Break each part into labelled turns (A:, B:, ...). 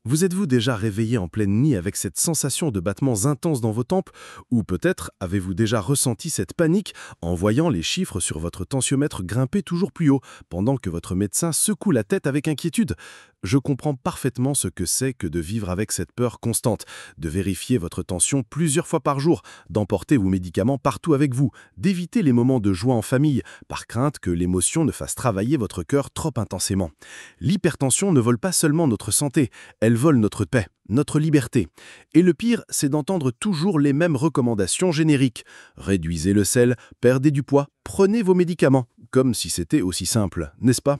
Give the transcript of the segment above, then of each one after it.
A: Vous êtes-vous déjà réveillé en pleine nuit avec cette sensation de battements intenses dans vos tempes? Ou peut-être avez-vous déjà ressenti cette panique en voyant les chiffres sur votre tensiomètre grimper toujours plus haut, pendant que votre médecin secoue la tête avec inquiétude? Je comprends parfaitement ce que c'est que de vivre avec cette peur constante, de vérifier votre tension plusieurs fois par jour, d'emporter vos médicaments partout avec vous, d'éviter les moments de joie en famille, par crainte que l'émotion ne fasse travailler votre cœur trop intensément. L'hypertension ne vole pas seulement notre santé, elle vole notre paix, notre liberté. Et le pire, c'est d'entendre toujours les mêmes recommandations génériques. Réduisez le sel, perdez du poids, prenez vos médicaments. Comme si c'était aussi simple, n'est-ce pas?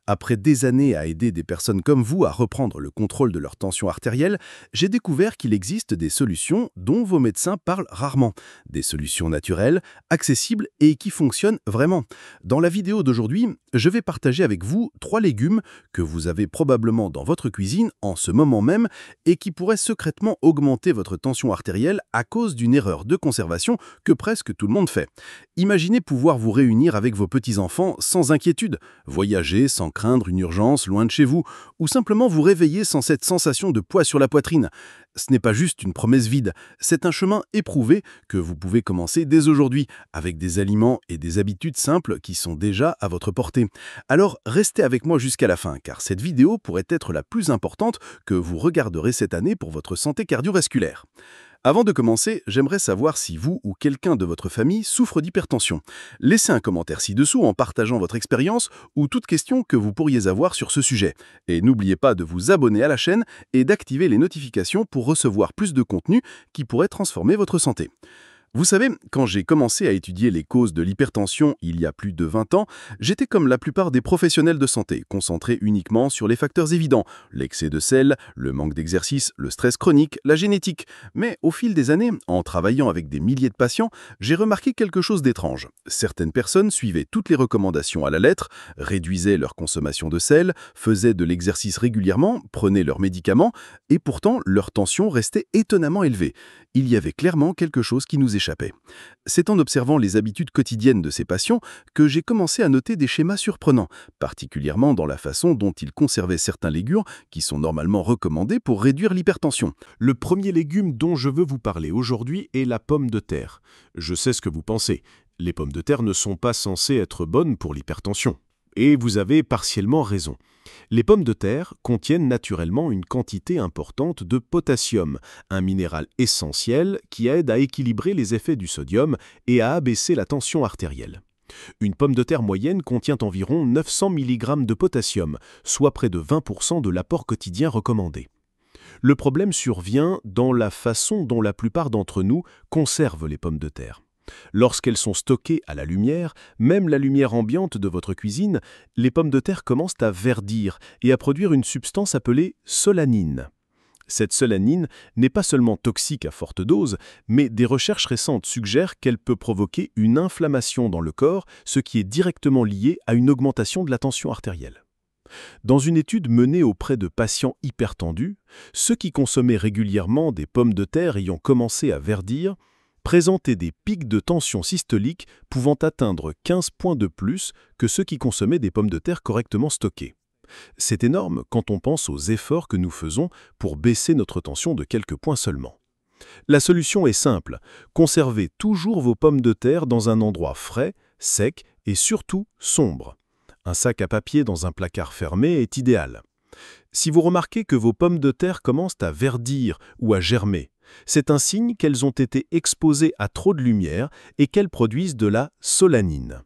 A: Après des années à aider des personnes comme vous à reprendre le contrôle de leur tension artérielle, j'ai découvert qu'il existe des solutions dont vos médecins parlent rarement. Des solutions naturelles, accessibles et qui fonctionnent vraiment. Dans la vidéo d'aujourd'hui, je vais partager avec vous 3 légumes que vous avez probablement dans votre cuisine en ce moment même et qui pourraient secrètement augmenter votre tension artérielle à cause d'une erreur de conservation que presque tout le monde fait. Imaginez pouvoir vous réunir avec vos petits-enfants sans inquiétude, voyager sans craindre une urgence loin de chez vous, ou simplement vous réveiller sans cette sensation de poids sur la poitrine. Ce n'est pas juste une promesse vide, c'est un chemin éprouvé que vous pouvez commencer dès aujourd'hui, avec des aliments et des habitudes simples qui sont déjà à votre portée. Alors restez avec moi jusqu'à la fin, car cette vidéo pourrait être la plus importante que vous regarderez cette année pour votre santé cardiovasculaire. Avant de commencer, j'aimerais savoir si vous ou quelqu'un de votre famille souffre d'hypertension. Laissez un commentaire ci-dessous en partageant votre expérience ou toute question que vous pourriez avoir sur ce sujet. Et n'oubliez pas de vous abonner à la chaîne et d'activer les notifications pour recevoir plus de contenu qui pourrait transformer votre santé. Vous savez, quand j'ai commencé à étudier les causes de l'hypertension il y a plus de 20 ans, j'étais comme la plupart des professionnels de santé, concentré uniquement sur les facteurs évidents, l'excès de sel, le manque d'exercice, le stress chronique, la génétique. Mais au fil des années, en travaillant avec des milliers de patients, j'ai remarqué quelque chose d'étrange. Certaines personnes suivaient toutes les recommandations à la lettre, réduisaient leur consommation de sel, faisaient de l'exercice régulièrement, prenaient leurs médicaments, et pourtant leur tension restait étonnamment élevée. Il y avait clairement quelque chose qui nous échappait. C'est en observant les habitudes quotidiennes de ces patients que j'ai commencé à noter des schémas surprenants, particulièrement dans la façon dont ils conservaient certains légumes qui sont normalement recommandés pour réduire l'hypertension.
B: Le premier légume dont je veux vous parler aujourd'hui est la pomme de terre. Je sais ce que vous pensez. Les pommes de terre ne sont pas censées être bonnes pour l'hypertension. Et vous avez partiellement raison. Les pommes de terre contiennent naturellement une quantité importante de potassium, un minéral essentiel qui aide à équilibrer les effets du sodium et à abaisser la tension artérielle. Une pomme de terre moyenne contient environ 900 mg de potassium, soit près de 20% de l'apport quotidien recommandé. Le problème survient dans la façon dont la plupart d'entre nous conservent les pommes de terre. Lorsqu'elles sont stockées à la lumière, même la lumière ambiante de votre cuisine, les pommes de terre commencent à verdir et à produire une substance appelée solanine. Cette solanine n'est pas seulement toxique à forte dose, mais des recherches récentes suggèrent qu'elle peut provoquer une inflammation dans le corps, ce qui est directement lié à une augmentation de la tension artérielle. Dans une étude menée auprès de patients hypertendus, ceux qui consommaient régulièrement des pommes de terre ayant commencé à verdir présentaient des pics de tension systolique pouvant atteindre 15 points de plus que ceux qui consommaient des pommes de terre correctement stockées. C'est énorme quand on pense aux efforts que nous faisons pour baisser notre tension de quelques points seulement. La solution est simple, conservez toujours vos pommes de terre dans un endroit frais, sec et surtout sombre. Un sac à papier dans un placard fermé est idéal. Si vous remarquez que vos pommes de terre commencent à verdir ou à germer, c'est un signe qu'elles ont été exposées à trop de lumière et qu'elles produisent de la solanine.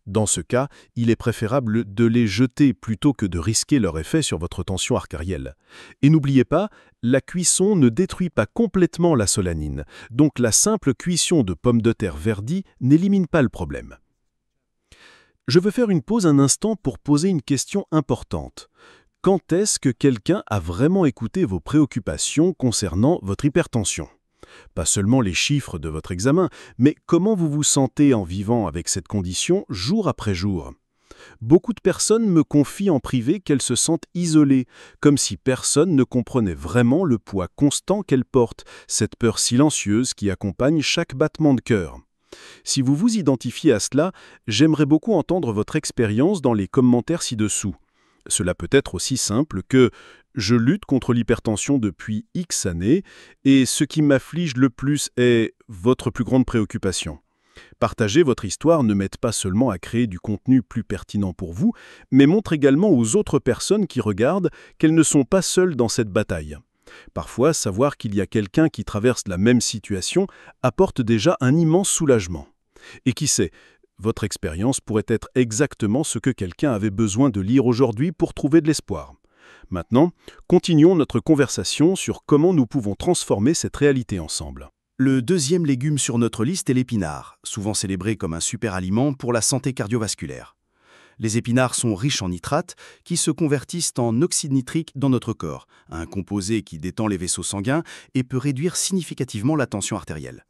B: Dans ce cas, il est préférable de les jeter plutôt que de risquer leur effet sur votre tension artérielle. Et n'oubliez pas, la cuisson ne détruit pas complètement la solanine, donc la simple cuisson de pommes de terre verdies n'élimine pas le problème. Je veux faire une pause un instant pour poser une question importante. Quand est-ce que quelqu'un a vraiment écouté vos préoccupations concernant votre hypertension? Pas seulement les chiffres de votre examen, mais comment vous vous sentez en vivant avec cette condition jour après jour? Beaucoup de personnes me confient en privé qu'elles se sentent isolées, comme si personne ne comprenait vraiment le poids constant qu'elles portent, cette peur silencieuse qui accompagne chaque battement de cœur. Si vous vous identifiez à cela, j'aimerais beaucoup entendre votre expérience dans les commentaires ci-dessous. Cela peut être aussi simple que Je lutte contre l'hypertension depuis X années et ce qui m'afflige le plus est votre plus grande préoccupation. Partager votre histoire ne m'aide pas seulement à créer du contenu plus pertinent pour vous, mais montre également aux autres personnes qui regardent qu'elles ne sont pas seules dans cette bataille. Parfois, savoir qu'il y a quelqu'un qui traverse la même situation apporte déjà un immense soulagement. Et qui sait, votre expérience pourrait être exactement ce que quelqu'un avait besoin de lire aujourd'hui pour trouver de l'espoir. Maintenant, continuons notre conversation sur comment nous pouvons transformer cette réalité ensemble.
A: Le deuxième légume sur notre liste est l'épinard, souvent célébré comme un super aliment pour la santé cardiovasculaire. Les épinards sont riches en nitrates qui se convertissent en oxyde nitrique dans notre corps, un composé qui détend les vaisseaux sanguins et peut réduire significativement la tension artérielle.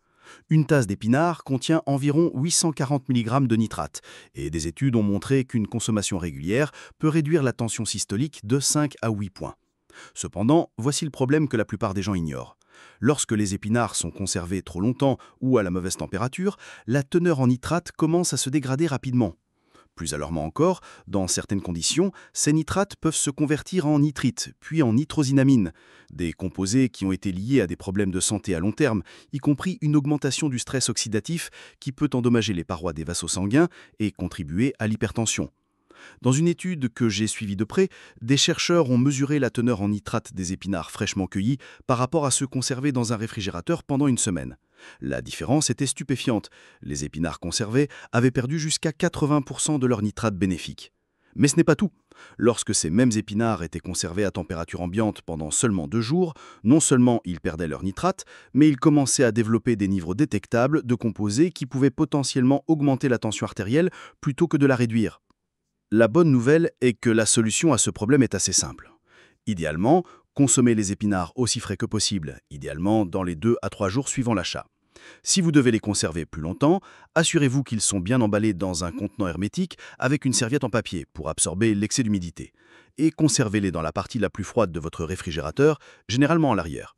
A: Une tasse d'épinards contient environ 840 mg de nitrate et des études ont montré qu'une consommation régulière peut réduire la tension systolique de 5 à 8 points. Cependant, voici le problème que la plupart des gens ignorent. Lorsque les épinards sont conservés trop longtemps ou à la mauvaise température, la teneur en nitrate commence à se dégrader rapidement. Plus alarmant encore, dans certaines conditions, ces nitrates peuvent se convertir en nitrite, puis en nitrosinamine, des composés qui ont été liés à des problèmes de santé à long terme, y compris une augmentation du stress oxydatif qui peut endommager les parois des vaisseaux sanguins et contribuer à l'hypertension. Dans une étude que j'ai suivie de près, des chercheurs ont mesuré la teneur en nitrate des épinards fraîchement cueillis par rapport à ceux conservés dans un réfrigérateur pendant une semaine. La différence était stupéfiante. Les épinards conservés avaient perdu jusqu'à 80% de leur nitrate bénéfique. Mais ce n'est pas tout. Lorsque ces mêmes épinards étaient conservés à température ambiante pendant seulement 2 jours, non seulement ils perdaient leur nitrate, mais ils commençaient à développer des niveaux détectables de composés qui pouvaient potentiellement augmenter la tension artérielle plutôt que de la réduire. La bonne nouvelle est que la solution à ce problème est assez simple. Idéalement, consommez les épinards aussi frais que possible, idéalement dans les 2 à 3 jours suivant l'achat. Si vous devez les conserver plus longtemps, assurez-vous qu'ils sont bien emballés dans un contenant hermétique avec une serviette en papier pour absorber l'excès d'humidité. Et conservez-les dans la partie la plus froide de votre réfrigérateur, généralement à l'arrière.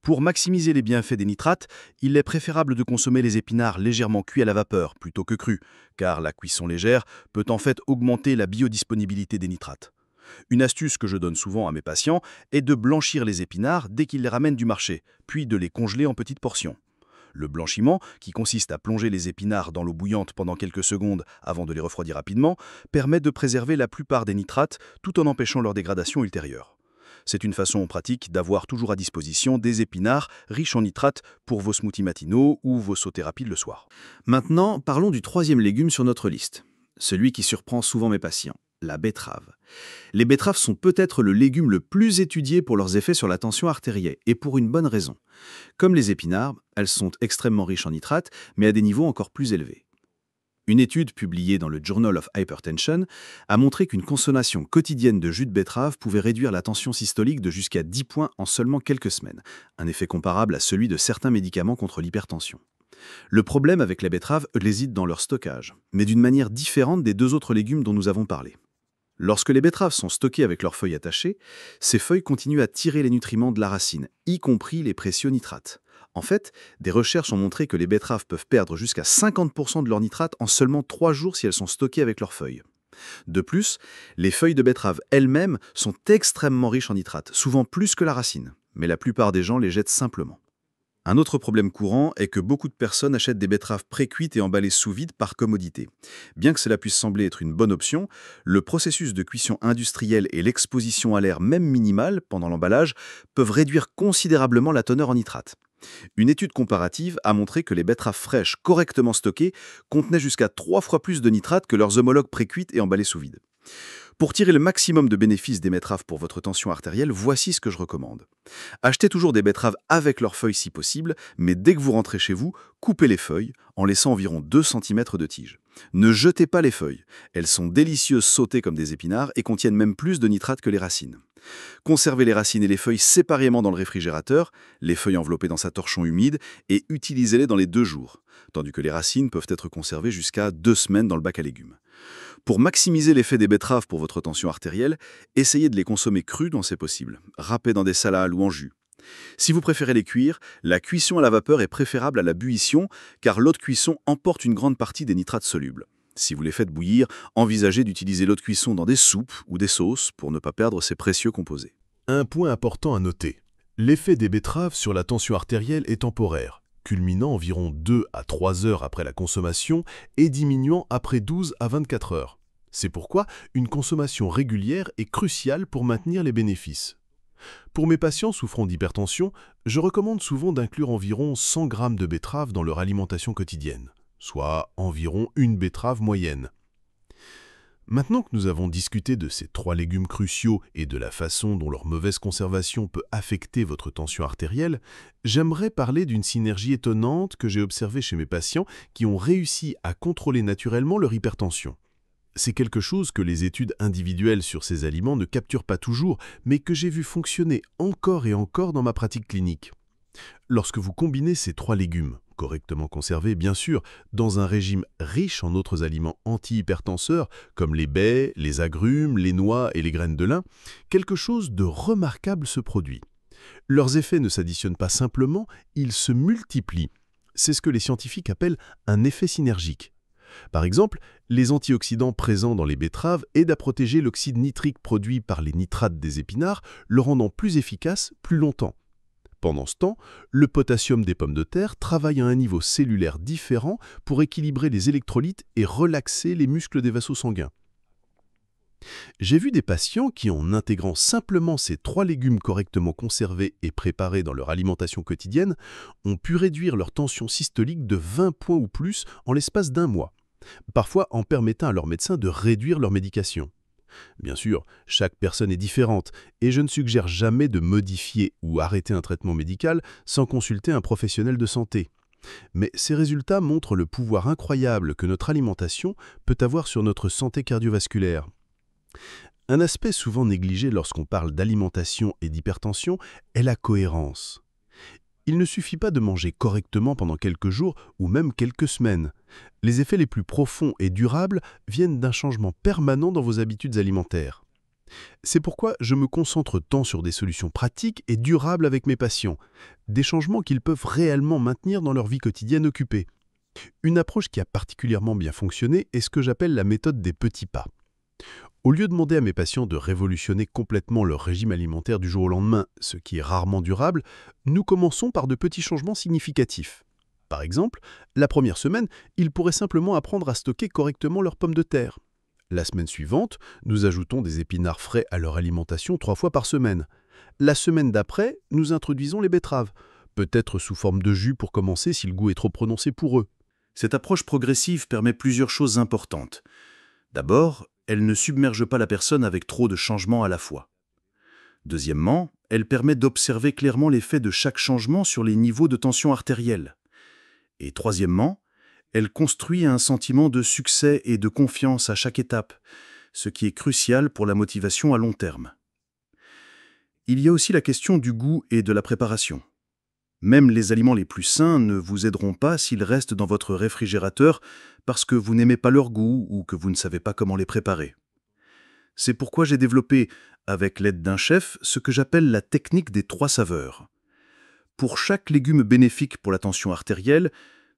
A: Pour maximiser les bienfaits des nitrates, il est préférable de consommer les épinards légèrement cuits à la vapeur plutôt que crus, car la cuisson légère peut en fait augmenter la biodisponibilité des nitrates. Une astuce que je donne souvent à mes patients est de blanchir les épinards dès qu'ils les ramènent du marché, puis de les congeler en petites portions. Le blanchiment, qui consiste à plonger les épinards dans l'eau bouillante pendant quelques secondes avant de les refroidir rapidement, permet de préserver la plupart des nitrates tout en empêchant leur dégradation ultérieure. C'est une façon pratique d'avoir toujours à disposition des épinards riches en nitrates pour vos smoothies matinaux ou vos sautés rapides le soir.
C: Maintenant, parlons du troisième légume sur notre liste, celui qui surprend souvent mes patients, la betterave. Les betteraves sont peut-être le légume le plus étudié pour leurs effets sur la tension artérielle, et pour une bonne raison. Comme les épinards, elles sont extrêmement riches en nitrates, mais à des niveaux encore plus élevés. Une étude publiée dans le Journal of Hypertension a montré qu'une consommation quotidienne de jus de betterave pouvait réduire la tension systolique de jusqu'à 10 points en seulement quelques semaines, un effet comparable à celui de certains médicaments contre l'hypertension. Le problème avec la betterave réside dans leur stockage, mais d'une manière différente des 2 autres légumes dont nous avons parlé. Lorsque les betteraves sont stockées avec leurs feuilles attachées, ces feuilles continuent à tirer les nutriments de la racine, y compris les précieux nitrates. En fait, des recherches ont montré que les betteraves peuvent perdre jusqu'à 50% de leurs nitrates en seulement 3 jours si elles sont stockées avec leurs feuilles. De plus, les feuilles de betterave elles-mêmes sont extrêmement riches en nitrates, souvent plus que la racine, mais la plupart des gens les jettent simplement. Un autre problème courant est que beaucoup de personnes achètent des betteraves pré-cuites et emballées sous vide par commodité. Bien que cela puisse sembler être une bonne option, le processus de cuisson industrielle et l'exposition à l'air même minimale pendant l'emballage peuvent réduire considérablement la teneur en nitrate. Une étude comparative a montré que les betteraves fraîches correctement stockées contenaient jusqu'à 3 fois plus de nitrate que leurs homologues pré-cuites et emballées sous vide. Pour tirer le maximum de bénéfices des betteraves pour votre tension artérielle, voici ce que je recommande. Achetez toujours des betteraves avec leurs feuilles si possible, mais dès que vous rentrez chez vous, coupez les feuilles en laissant environ 2 cm de tige. Ne jetez pas les feuilles. Elles sont délicieuses sautées comme des épinards et contiennent même plus de nitrate que les racines. Conservez les racines et les feuilles séparément dans le réfrigérateur, les feuilles enveloppées dans sa torchon humide, et utilisez-les dans les 2 jours, tandis que les racines peuvent être conservées jusqu'à 2 semaines dans le bac à légumes. Pour maximiser l'effet des betteraves pour votre tension artérielle, essayez de les consommer crues quand c'est possible, râpées dans des salades ou en jus. Si vous préférez les cuire, la cuisson à la vapeur est préférable à la buisson car l'eau de cuisson emporte une grande partie des nitrates solubles. Si vous les faites bouillir, envisagez d'utiliser l'eau de cuisson dans des soupes ou des sauces pour ne pas perdre ces précieux composés.
B: Un point important à noter. L'effet des betteraves sur la tension artérielle est temporaire, culminant environ 2 à 3 heures après la consommation et diminuant après 12 à 24 heures. C'est pourquoi une consommation régulière est cruciale pour maintenir les bénéfices. Pour mes patients souffrant d'hypertension, je recommande souvent d'inclure environ 100 g de betterave dans leur alimentation quotidienne, soit environ une betterave moyenne. Maintenant que nous avons discuté de ces 3 légumes cruciaux et de la façon dont leur mauvaise conservation peut affecter votre tension artérielle, j'aimerais parler d'une synergie étonnante que j'ai observée chez mes patients qui ont réussi à contrôler naturellement leur hypertension. C'est quelque chose que les études individuelles sur ces aliments ne capturent pas toujours, mais que j'ai vu fonctionner encore et encore dans ma pratique clinique. Lorsque vous combinez ces 3 légumes, correctement conservés bien sûr, dans un régime riche en autres aliments anti-hypertenseurs, comme les baies, les agrumes, les noix et les graines de lin, quelque chose de remarquable se produit. Leurs effets ne s'additionnent pas simplement, ils se multiplient. C'est ce que les scientifiques appellent un effet synergique. Par exemple, les antioxydants présents dans les betteraves aident à protéger l'oxyde nitrique produit par les nitrates des épinards, le rendant plus efficace plus longtemps. Pendant ce temps, le potassium des pommes de terre travaille à un niveau cellulaire différent pour équilibrer les électrolytes et relaxer les muscles des vaisseaux sanguins. J'ai vu des patients qui, en intégrant simplement ces 3 légumes correctement conservés et préparés dans leur alimentation quotidienne, ont pu réduire leur tension systolique de 20 points ou plus en l'espace d'1 mois, parfois en permettant à leur médecin de réduire leur médication. Bien sûr, chaque personne est différente et je ne suggère jamais de modifier ou arrêter un traitement médical sans consulter un professionnel de santé. Mais ces résultats montrent le pouvoir incroyable que notre alimentation peut avoir sur notre santé cardiovasculaire. Un aspect souvent négligé lorsqu'on parle d'alimentation et d'hypertension est la cohérence. Il ne suffit pas de manger correctement pendant quelques jours ou même quelques semaines. Les effets les plus profonds et durables viennent d'un changement permanent dans vos habitudes alimentaires. C'est pourquoi je me concentre tant sur des solutions pratiques et durables avec mes patients, des changements qu'ils peuvent réellement maintenir dans leur vie quotidienne occupée. Une approche qui a particulièrement bien fonctionné est ce que j'appelle la méthode des petits pas. Au lieu de demander à mes patients de révolutionner complètement leur régime alimentaire du jour au lendemain, ce qui est rarement durable, nous commençons par de petits changements significatifs. Par exemple, la première semaine, ils pourraient simplement apprendre à stocker correctement leurs pommes de terre. La semaine suivante, nous ajoutons des épinards frais à leur alimentation 3 fois par semaine. La semaine d'après, nous introduisons les betteraves, peut-être sous forme de jus pour commencer si le goût est trop prononcé pour eux.
C: Cette approche progressive permet plusieurs choses importantes. D'abord, elle ne submerge pas la personne avec trop de changements à la fois. Deuxièmement, elle permet d'observer clairement l'effet de chaque changement sur les niveaux de tension artérielle. Et troisièmement, elle construit un sentiment de succès et de confiance à chaque étape, ce qui est crucial pour la motivation à long terme. Il y a aussi la question du goût et de la préparation. Même les aliments les plus sains ne vous aideront pas s'ils restent dans votre réfrigérateur parce que vous n'aimez pas leur goût ou que vous ne savez pas comment les préparer. C'est pourquoi j'ai développé, avec l'aide d'un chef, ce que j'appelle la technique des 3 saveurs. Pour chaque légume bénéfique pour la tension artérielle,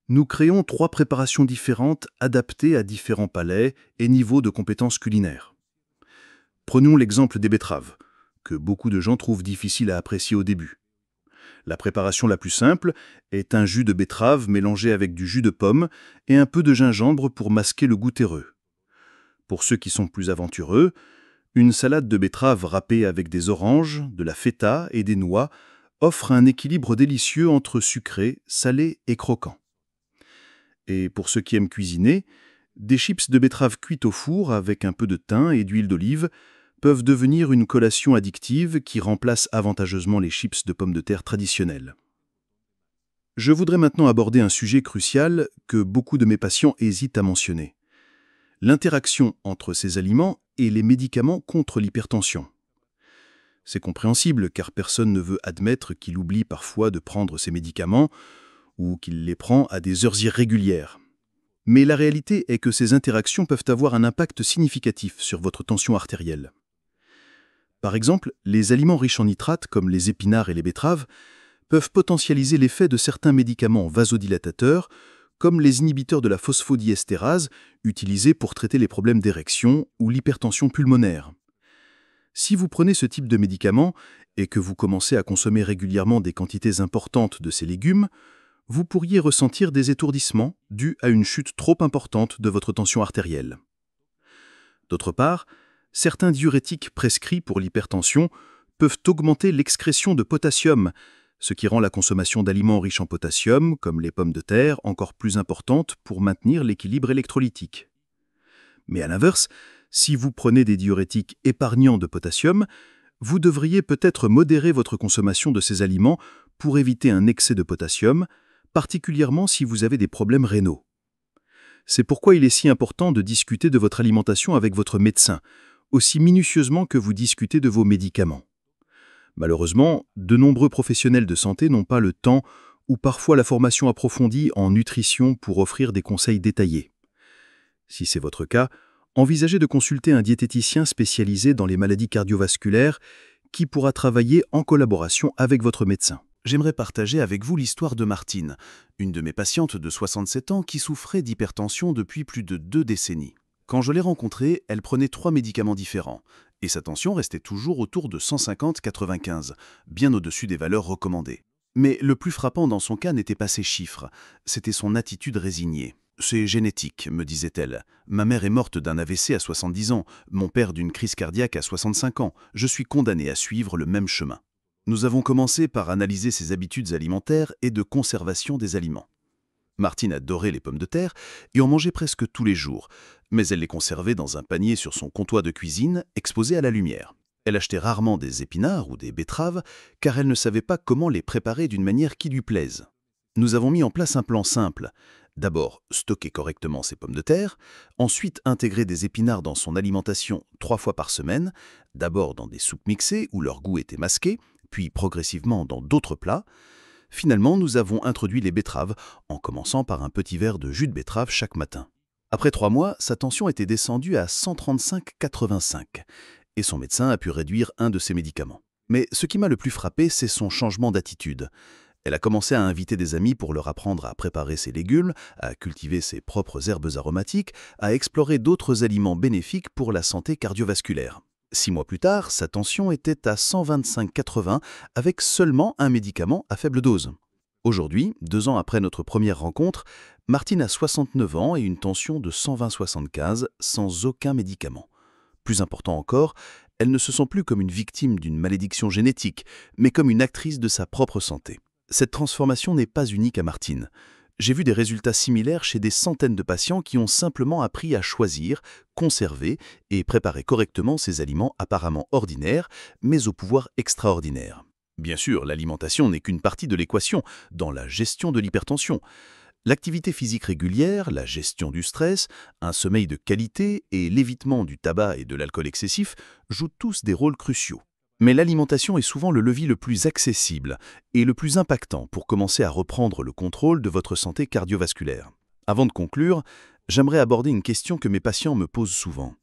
C: nous créons 3 préparations différentes adaptées à différents palais et niveaux de compétences culinaires. Prenons l'exemple des betteraves, que beaucoup de gens trouvent difficile à apprécier au début. La préparation la plus simple est un jus de betterave mélangé avec du jus de pomme et un peu de gingembre pour masquer le goût terreux. Pour ceux qui sont plus aventureux, une salade de betterave râpée avec des oranges, de la feta et des noix offre un équilibre délicieux entre sucré, salé et croquant. Et pour ceux qui aiment cuisiner, des chips de betterave cuites au four avec un peu de thym et d'huile d'olive peuvent devenir une collation addictive qui remplace avantageusement les chips de pommes de terre traditionnelles. Je voudrais maintenant aborder un sujet crucial que beaucoup de mes patients hésitent à mentionner. L'interaction entre ces aliments et les médicaments contre l'hypertension. C'est compréhensible car personne ne veut admettre qu'il oublie parfois de prendre ses médicaments ou qu'il les prend à des heures irrégulières. Mais la réalité est que ces interactions peuvent avoir un impact significatif sur votre tension artérielle. Par exemple, les aliments riches en nitrates, comme les épinards et les betteraves, peuvent potentialiser l'effet de certains médicaments vasodilatateurs, comme les inhibiteurs de la phosphodiestérase, utilisés pour traiter les problèmes d'érection ou l'hypertension pulmonaire. Si vous prenez ce type de médicament
A: et que vous commencez à consommer régulièrement des quantités importantes de ces légumes, vous pourriez ressentir des étourdissements dus à une chute trop importante de votre tension artérielle. D'autre part, certains diurétiques prescrits pour l'hypertension peuvent augmenter l'excrétion de potassium, ce qui rend la consommation d'aliments riches en potassium, comme les pommes de terre, encore plus importante pour maintenir l'équilibre électrolytique. Mais à l'inverse, si vous prenez des diurétiques épargnants de potassium, vous devriez peut-être modérer votre consommation de ces aliments pour éviter un excès de potassium, particulièrement si vous avez des problèmes rénaux. C'est pourquoi il est si important de discuter de votre alimentation avec votre médecin, aussi minutieusement que vous discutez de vos médicaments. Malheureusement, de nombreux professionnels de santé n'ont pas le temps ou parfois la formation approfondie en nutrition pour offrir des conseils détaillés. Si c'est votre cas, envisagez de consulter un diététicien spécialisé dans les maladies cardiovasculaires qui pourra travailler en collaboration avec votre médecin.
C: J'aimerais partager avec vous l'histoire de Martine, une de mes patientes de 67 ans qui souffrait d'hypertension depuis plus de 2 décennies. Quand je l'ai rencontrée, elle prenait 3 médicaments différents, et sa tension restait toujours autour de 150/95, bien au-dessus des valeurs recommandées. Mais le plus frappant dans son cas n'était pas ses chiffres, c'était son attitude résignée. « C'est génétique », me disait-elle. « Ma mère est morte d'un AVC à 70 ans, mon père d'une crise cardiaque à 65 ans. Je suis condamnée à suivre le même chemin. » Nous avons commencé par analyser ses habitudes alimentaires et de conservation des aliments. Martine adorait les pommes de terre et en mangeait presque tous les jours, mais elle les conservait dans un panier sur son comptoir de cuisine, exposé à la lumière. Elle achetait rarement des épinards ou des betteraves, car elle ne savait pas comment les préparer d'une manière qui lui plaise. Nous avons mis en place un plan simple. D'abord, stocker correctement ses pommes de terre, ensuite intégrer des épinards dans son alimentation 3 fois par semaine, d'abord dans des soupes mixées où leur goût était masqué, puis progressivement dans d'autres plats. Finalement, nous avons introduit les betteraves, en commençant par un petit verre de jus de betterave chaque matin. Après 3 mois, sa tension était descendue à 135/85, et son médecin a pu réduire un de ses médicaments. Mais ce qui m'a le plus frappé, c'est son changement d'attitude. Elle a commencé à inviter des amis pour leur apprendre à préparer ses légumes, à cultiver ses propres herbes aromatiques, à explorer d'autres aliments bénéfiques pour la santé cardiovasculaire. 6 mois plus tard, sa tension était à 125/80 avec seulement un médicament à faible dose. Aujourd'hui, 2 ans après notre première rencontre, Martine a 69 ans et une tension de 120/75 sans aucun médicament. Plus important encore, elle ne se sent plus comme une victime d'une malédiction génétique, mais comme une actrice de sa propre santé. Cette transformation n'est pas unique à Martine. J'ai vu des résultats similaires chez des centaines de patients qui ont simplement appris à choisir, conserver et préparer correctement ces aliments apparemment ordinaires, mais au pouvoir extraordinaire. Bien sûr, l'alimentation n'est qu'une partie de l'équation dans la gestion de l'hypertension. L'activité physique régulière, la gestion du stress, un sommeil de qualité et l'évitement du tabac et de l'alcool excessif jouent tous des rôles cruciaux. Mais l'alimentation est souvent le levier le plus accessible et le plus impactant pour commencer à reprendre le contrôle de votre santé cardiovasculaire. Avant de conclure, j'aimerais aborder une question que mes patients me posent souvent.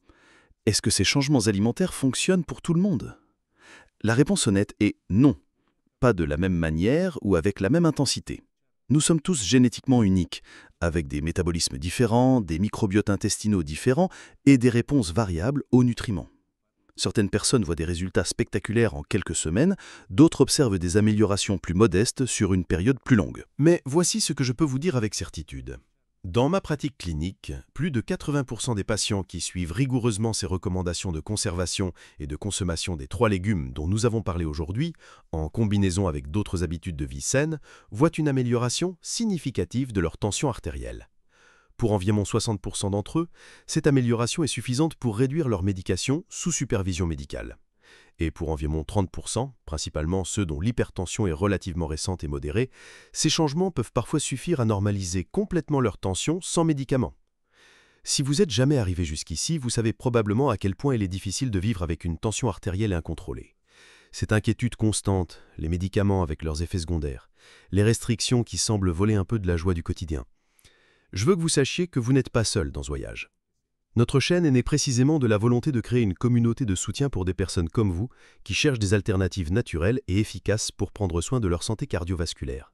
C: Est-ce que ces changements alimentaires fonctionnent pour tout le monde ? La réponse honnête est non, pas de la même manière ou avec la même intensité. Nous sommes tous génétiquement uniques, avec des métabolismes différents, des microbiotes intestinaux différents et des réponses variables aux nutriments. Certaines personnes voient des résultats spectaculaires en quelques semaines, d'autres observent des améliorations plus modestes sur une période plus longue.
B: Mais voici ce que je peux vous dire avec certitude. Dans ma pratique clinique, plus de 80% des patients qui suivent rigoureusement ces recommandations de conservation et de consommation des 3 légumes dont nous avons parlé aujourd'hui, en combinaison avec d'autres habitudes de vie saines, voient une amélioration significative de leur tension artérielle. Pour environ 60% d'entre eux, cette amélioration est suffisante pour réduire leur médication sous supervision médicale. Et pour environ 30%, principalement ceux dont l'hypertension est relativement récente et modérée, ces changements peuvent parfois suffire à normaliser complètement leur tension sans médicaments. Si vous n'êtes jamais arrivé jusqu'ici, vous savez probablement à quel point il est difficile de vivre avec une tension artérielle incontrôlée. Cette inquiétude constante, les médicaments avec leurs effets secondaires, les restrictions qui semblent voler un peu de la joie du quotidien. Je veux que vous sachiez que vous n'êtes pas seul dans ce voyage. Notre chaîne est née précisément de la volonté de créer une communauté de soutien pour des personnes comme vous qui cherchent des alternatives naturelles et efficaces pour prendre soin de leur santé cardiovasculaire.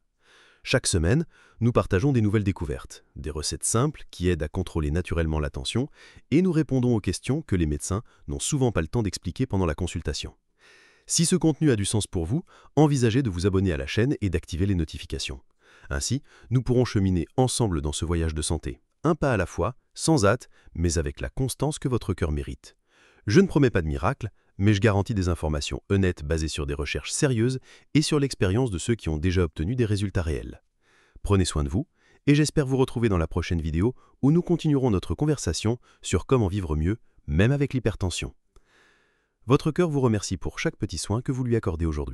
B: Chaque semaine, nous partageons des nouvelles découvertes, des recettes simples qui aident à contrôler naturellement la tension et nous répondons aux questions que les médecins n'ont souvent pas le temps d'expliquer pendant la consultation.
D: Si ce contenu a du sens pour vous, envisagez de vous abonner à la chaîne et d'activer les notifications. Ainsi, nous pourrons cheminer ensemble dans ce voyage de santé, un pas à la fois, sans hâte, mais avec la constance que votre cœur mérite. Je ne promets pas de miracle, mais je garantis des informations honnêtes basées sur des recherches sérieuses et sur l'expérience de ceux qui ont déjà obtenu des résultats réels. Prenez soin de vous, et j'espère vous retrouver dans la prochaine vidéo où nous continuerons notre conversation sur comment vivre mieux, même avec l'hypertension. Votre cœur vous remercie pour chaque petit soin que vous lui accordez aujourd'hui.